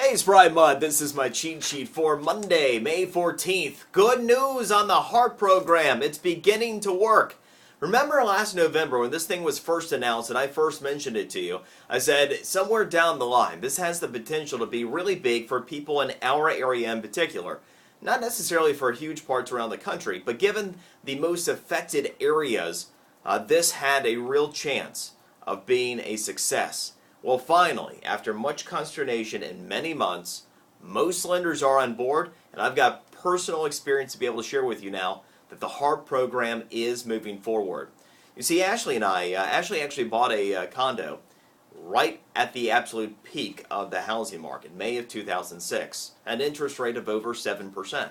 Hey, Spry Mud, this is my cheat sheet for Monday, May 14th. Good news on the HARP program. It's beginning to work. Remember last November when this thing was first announced and I first mentioned it to you? I said somewhere down the line, this has the potential to be really big for people in our area in particular. Not necessarily for huge parts around the country, but given the most affected areas, this had a real chance of being a success. Well, finally, after much consternation and many months, most lenders are on board, and I've got personal experience to be able to share with you now that the HARP program is moving forward. You see, Ashley and I, Ashley actually bought a condo right at the absolute peak of the housing market, May of 2006, an interest rate of over 7%.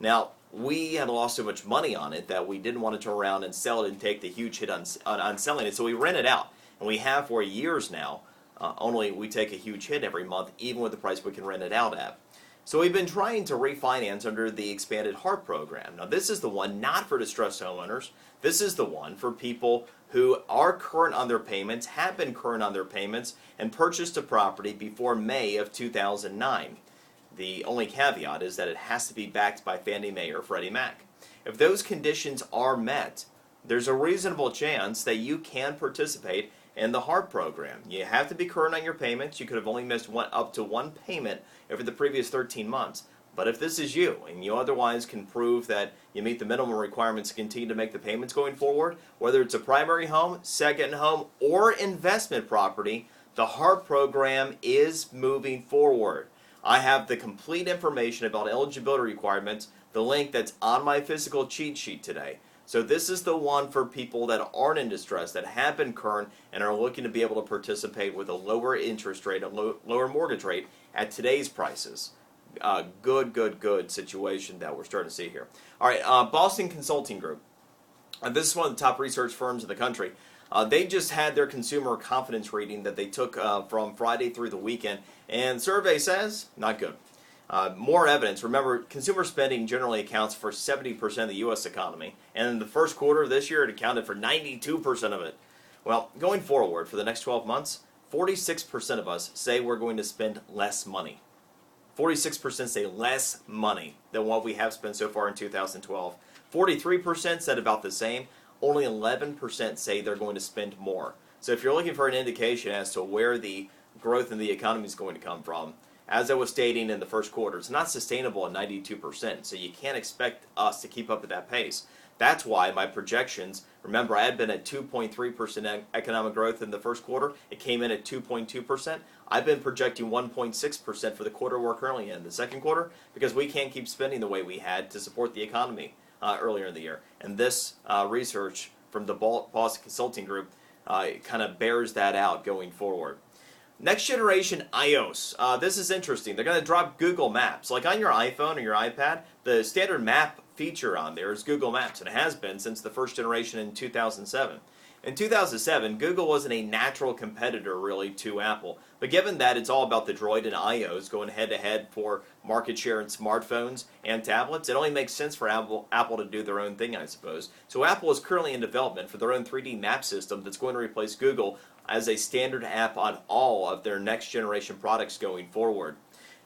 Now, we had lost so much money on it that we didn't want to turn around and sell it and take the huge hit on selling it, so we rented it out, and we have for years now. Only we take a huge hit every month, even with the price we can rent it out at. So we've been trying to refinance under the expanded HARP program. Now this is the one not for distressed homeowners. This is the one for people who are current on their payments, have been current on their payments, and purchased a property before May of 2009. The only caveat is that it has to be backed by Fannie Mae or Freddie Mac. If those conditions are met, there's a reasonable chance that you can participate in the HARP program. You have to be current on your payments. You could have only missed up to one payment over the previous 13 months. But if this is you, and you otherwise can prove that you meet the minimum requirements to continue to make the payments going forward, whether it's a primary home, second home, or investment property, the HARP program is moving forward. I have the complete information about eligibility requirements, the link that's on my physical cheat sheet today. So this is the one for people that aren't in distress, that have been current, and are looking to be able to participate with a lower interest rate, a lower mortgage rate at today's prices. Good situation that we're starting to see here. All right, Boston Consulting Group. This is one of the top research firms in the country. They just had their consumer confidence reading that they took from Friday through the weekend, and survey says not good. More evidence. Remember, consumer spending generally accounts for 70% of the U.S. economy, and in the first quarter of this year, it accounted for 92% of it. Well, going forward for the next 12 months, 46% of us say we're going to spend less money. 46% say less money than what we have spent so far in 2012. 43% said about the same. Only 11% say they're going to spend more. So if you're looking for an indication as to where the growth in the economy is going to come from, as I was stating in the first quarter, it's not sustainable at 92%, so you can't expect us to keep up at that pace. That's why my projections, remember I had been at 2.3% economic growth in the first quarter. It came in at 2.2%. I've been projecting 1.6% for the quarter we're currently in, the second quarter, because we can't keep spending the way we had to support the economy earlier in the year. And this research from the Boston Consulting Group kind of bears that out going forward. Next generation iOS. This is interesting. They're going to drop Google Maps. Like on your iPhone or your iPad, the standard map feature on there is Google Maps, and it has been since the first generation in 2007. In 2007, Google wasn't a natural competitor really to Apple, but given that it's all about the Droid and iOS going head-to-head for market share in smartphones and tablets, it only makes sense for Apple to do their own thing, I suppose. So Apple is currently in development for their own 3D map system that's going to replace Google as a standard app on all of their next generation products going forward.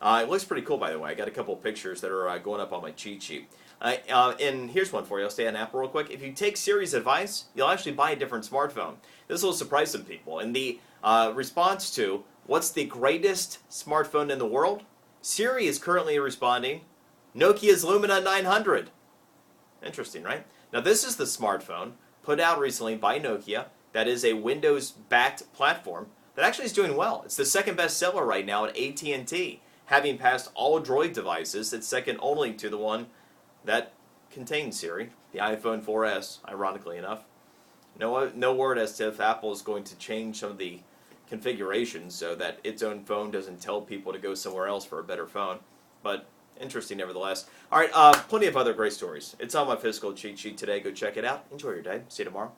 It looks pretty cool, by the way. I got a couple of pictures that are going up on my cheat sheet. And here's one for you. I'll stay on Apple real quick. If you take Siri's advice, you'll actually buy a different smartphone. This will surprise some people. In the response to what's the greatest smartphone in the world, Siri is currently responding, Nokia's Lumia 900. Interesting, right? Now this is the smartphone put out recently by Nokia that is a Windows-backed platform that actually is doing well. It's the second best seller right now at AT&T, having passed all Droid devices. It's second only to the one that contains Siri, the iPhone 4S, ironically enough. No word as to if Apple is going to change some of the configurations so that its own phone doesn't tell people to go somewhere else for a better phone. But interesting nevertheless. All right, plenty of other great stories. It's on my physical cheat sheet today. Go check it out. Enjoy your day. See you tomorrow.